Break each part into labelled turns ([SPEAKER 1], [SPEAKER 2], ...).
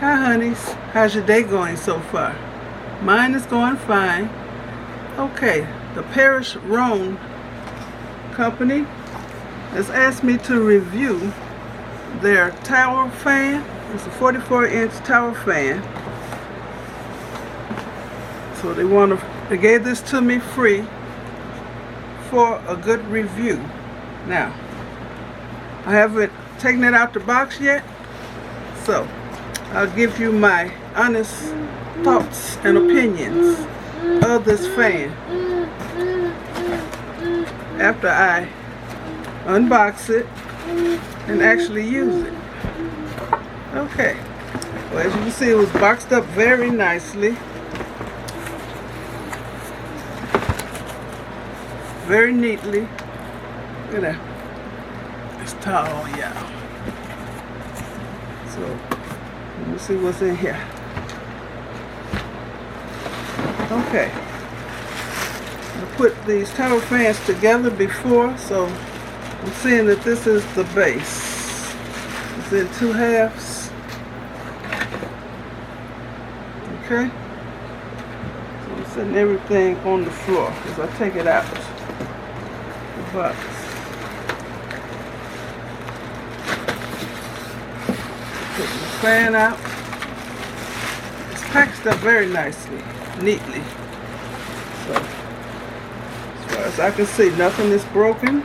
[SPEAKER 1] Hi honeys, how's your day going so far? Mine is going fine. Okay, the Paris Rhone company has asked me to review their tower fan. It's a 44-inch tower fan. So they gave this to me free for a good review. Now, I haven't taken it out the box yet, so I'll give you my honest thoughts and opinions of this fan after I unbox it and actually use it. Okay, well, as you can see, it was boxed up very nicely, very neatly. Look at that. It's tall, yeah. So let me see what's in here. Okay, I put these tower fans together before, so I'm seeing that this is the base. It's in 2 halves. Okay, so I'm setting everything on the floor as I take it out the box. Put the fan out. It's packaged up very nicely, neatly. So, as far as I can see, nothing is broken.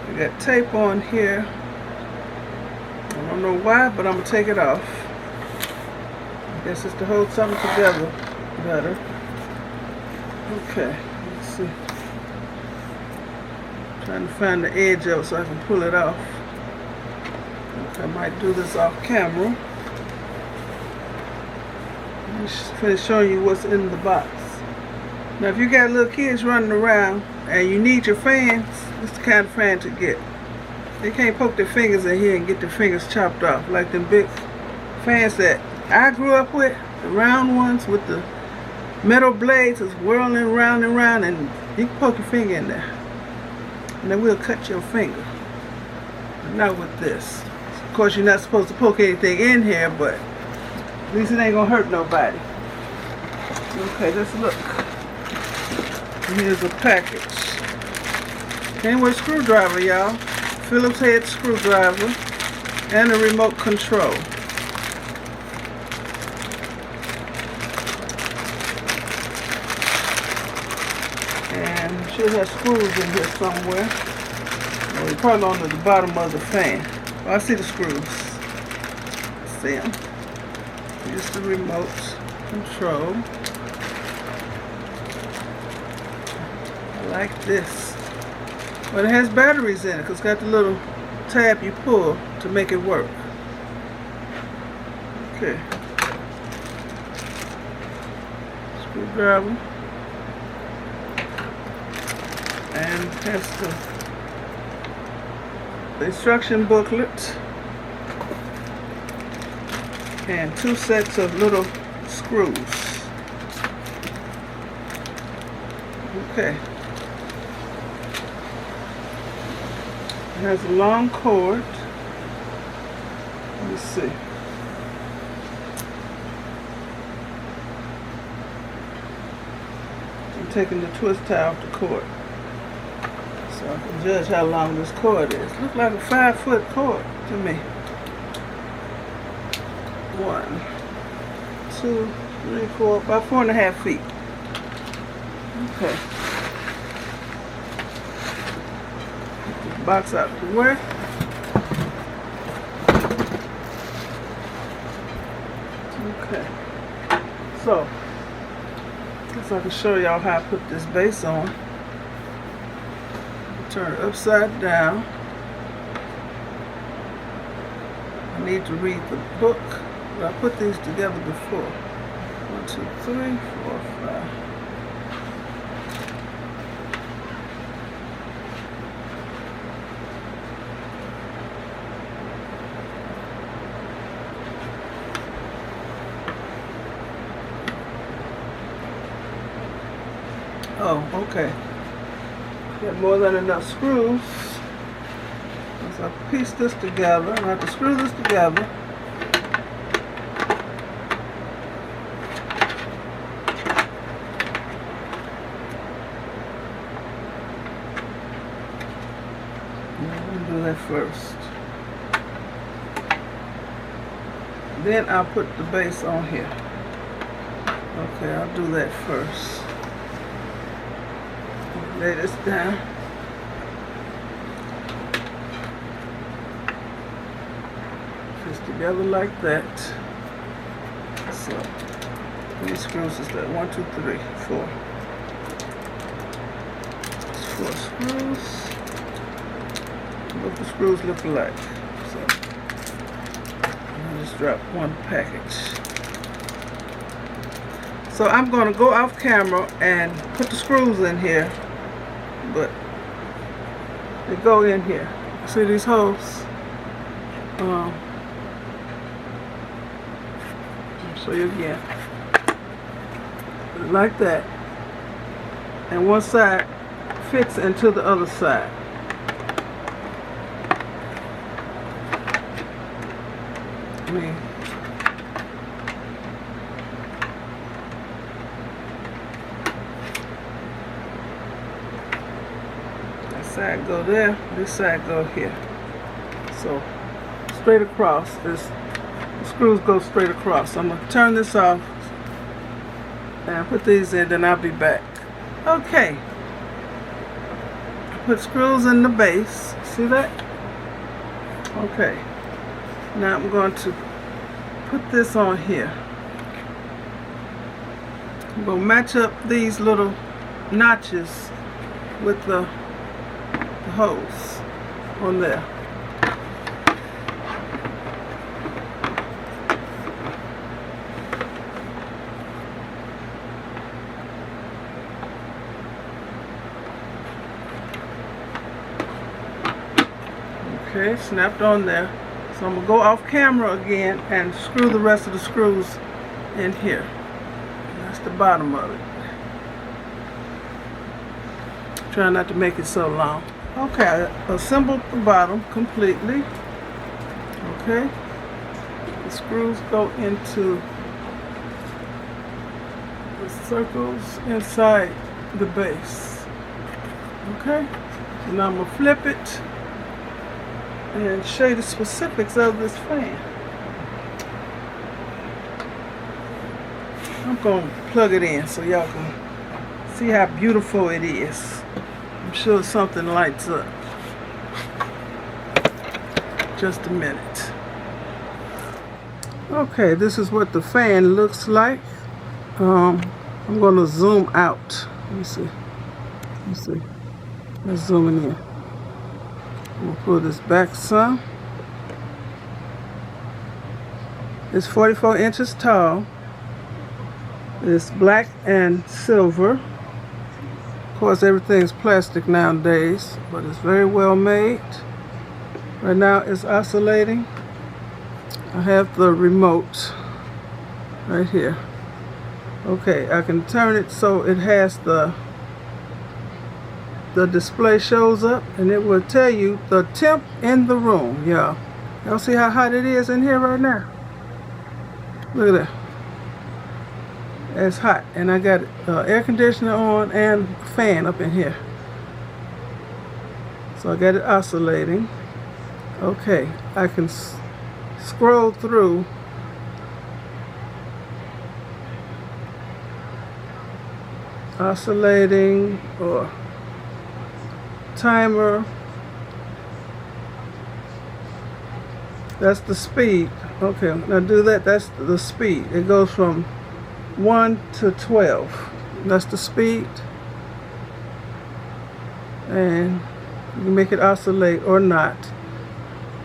[SPEAKER 1] I got tape on here. I don't know why, but I'm going to take it off. I guess it's to hold something together better. Okay, let's see. Trying to find the edge of it so I can pull it off. I might do this off camera. Let me finish showing you what's in the box. Now, if you got little kids running around and you need your fans, this is the kind of fan to get. They can't poke their fingers in here and get their fingers chopped off like them big fans that I grew up with, the round ones with the metal blades is whirling round and round, and you can poke your finger in there and they will cut your finger. But not with this. Of course, you're not supposed to poke anything in here, but at least it ain't gonna hurt nobody. Okay, let's look. Here's a package. Came with a screwdriver, y'all. Phillips head screwdriver and a remote control. And should have screws in here somewhere. Well, they're probably on the bottom of the fan. Oh, I see the screws. See them. Here's the remote control. I like this. But it has batteries in it because it's got the little tab you pull to make it work. Okay. Screwdriver. And has the instruction booklet. And 2 sets of little screws. Okay. It has a long cord. Let me see. I'm taking the twist tie off the cord so I can judge how long this cord is. Looks like a 5-foot cord to me. 1, 2, 3, 4, about 4.5 feet. Okay. Box out to work. Okay, so I guess I can show y'all how I put this base on. Turn it upside down. I need to read the book, but I put these together before. 1, 2, 3, 4, 5. Oh, okay. Got more than enough screws. So I piece this together. I have to screw this together. Do that first. Then I'll put the base on here. Okay, I'll do that first. Lay this down. Just together like that. So, how many screws is that? 1, 2, 3, 4. That's 4 screws. What the screws look like. So I'll just drop one package. So I'm going to go off camera and put the screws in here, but they go in here. See these holes? I'll show you again. Like that. And one side fits into the other side. That side go there, this side go here. So straight across, the screws go straight across. So I'm going to turn this off and put these in, then I'll be back. Okay. Put screws in the base. See that? Okay. Now I'm going to put this on here. I'm going to match up these little notches with the holes on there. Okay, snapped on there. So I'm going to go off camera again and screw the rest of the screws in here. And that's the bottom of it. Try not to make it so long. Okay, I assembled the bottom completely. Okay. The screws go into the circles inside the base. Okay. So now I'm going to flip it and show you the specifics of this fan. I'm going to plug it in so y'all can see how beautiful it is. I'm sure something lights up. Just a minute. Okay, this is what the fan looks like. I'm going to zoom out. Let me see. Let's zoom in here. We'll pull this back some. It's 44 inches tall. It's black and silver. Of course, everything's plastic nowadays, but it's very well made. Right now it's oscillating. I have the remote right here. Okay, I can turn it so it has the display shows up, and it will tell you the temp in the room, y'all. Y'all see how hot it is in here right now? Look at that. It's hot, and I got air conditioner on and fan up in here. So I got it oscillating. Okay, I can scroll through oscillating or timer. That's the speed. Okay, now do that. That's the speed. It goes from 1 to 12. That's the speed. And you can make it oscillate or not.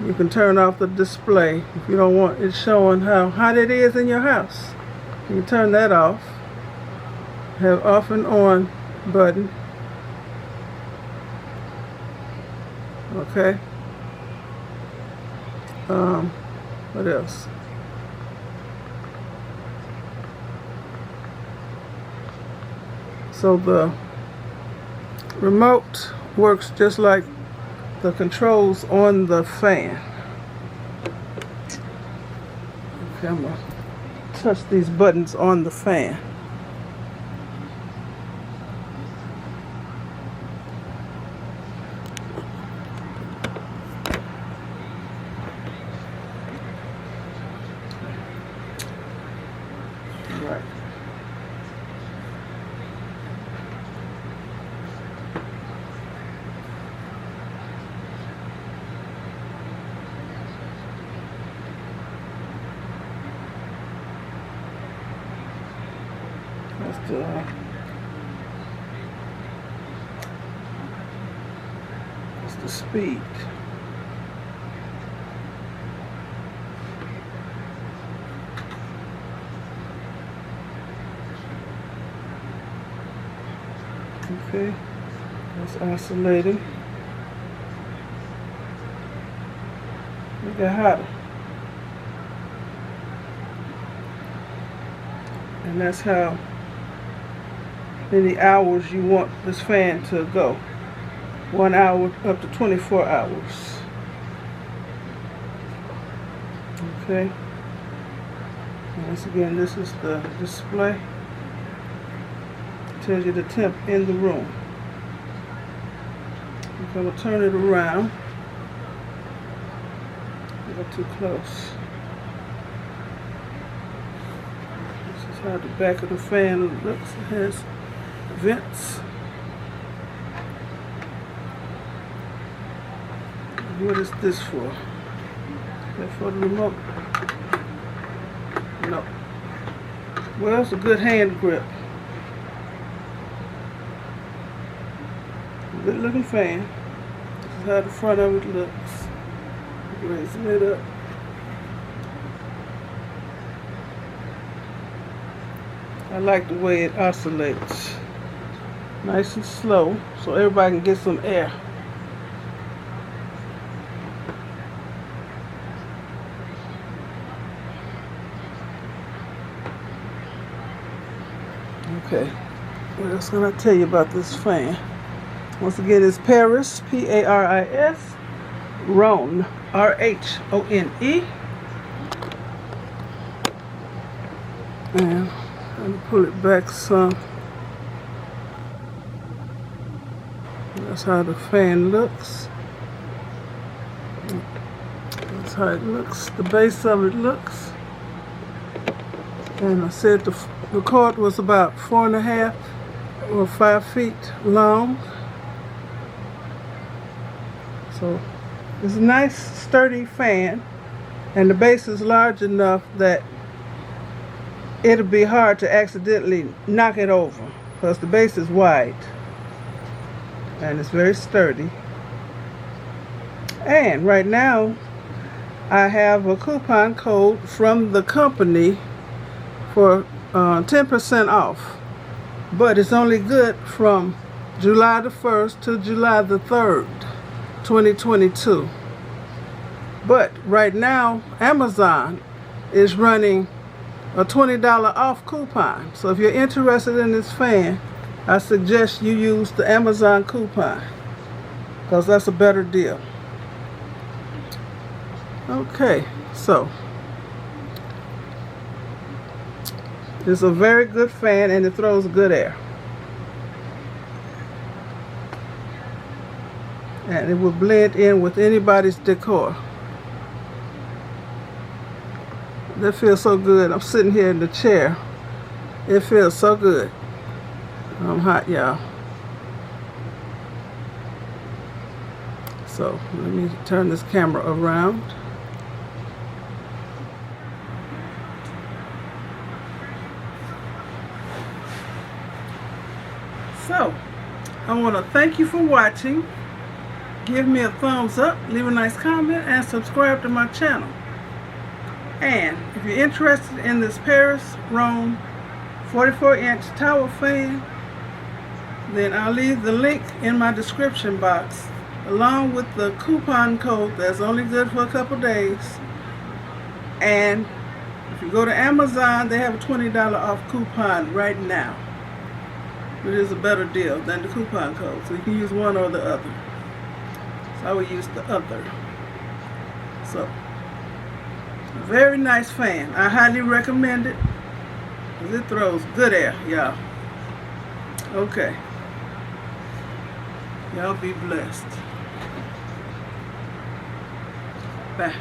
[SPEAKER 1] You can turn off the display if you don't want it showing how hot it is in your house. You can turn that off. Have off and on button. Okay. What else? So remote works just like the controls on the fan. Okay, I'm gonna touch these buttons on the fan. Right. That's the speed. Okay, that's oscillating. It got hotter. And that's how many hours you want this fan to go. 1 hour up to 24 hours. Okay. Once again, this is the display. It tells you the temp in the room. I'm going to turn it around. I got too close. This is how the back of the fan looks. It has vents. What is this for? Is that for the remote? No. Well, it's a good hand grip. Good looking fan. This is how the front of it looks. Raising it up. I like the way it oscillates. Nice and slow, so everybody can get some air. Okay, what else can I tell you about this fan? Once again, it's Paris, P-A-R-I-S, Rhone, R-H-O-N-E. And let me pull it back some. That's how the fan looks. That's how it looks. The base of it looks. And I said the cord was about 4.5 or 5 feet long. So it's a nice sturdy fan, and the base is large enough that it'll be hard to accidentally knock it over because the base is wide and it's very sturdy. And right now I have a coupon code from the company for 10% off, but it's only good from July the 1st to July the 3rd, 2022. But right now Amazon is running a $20 off coupon. So if you're interested in this fan, I suggest you use the Amazon coupon because that's a better deal. Okay, so it's a very good fan and it throws good air. And it will blend in with anybody's decor. That feels so good. I'm sitting here in the chair. It feels so good. I'm hot, y'all. So let me turn this camera around. So I want to thank you for watching. Give me a thumbs up, leave a nice comment, and subscribe to my channel. And if you're interested in this Paris Rhone 44-inch tower fan, then I'll leave the link in my description box along with the coupon code that's only good for a couple days. And if you go to Amazon, they have a $20 off coupon right now. But it's a better deal than the coupon code. So you can use one or the other. So I would use the other. So, a very nice fan. I highly recommend it. Because it throws good air, y'all. Okay. Y'all be blessed. Bye.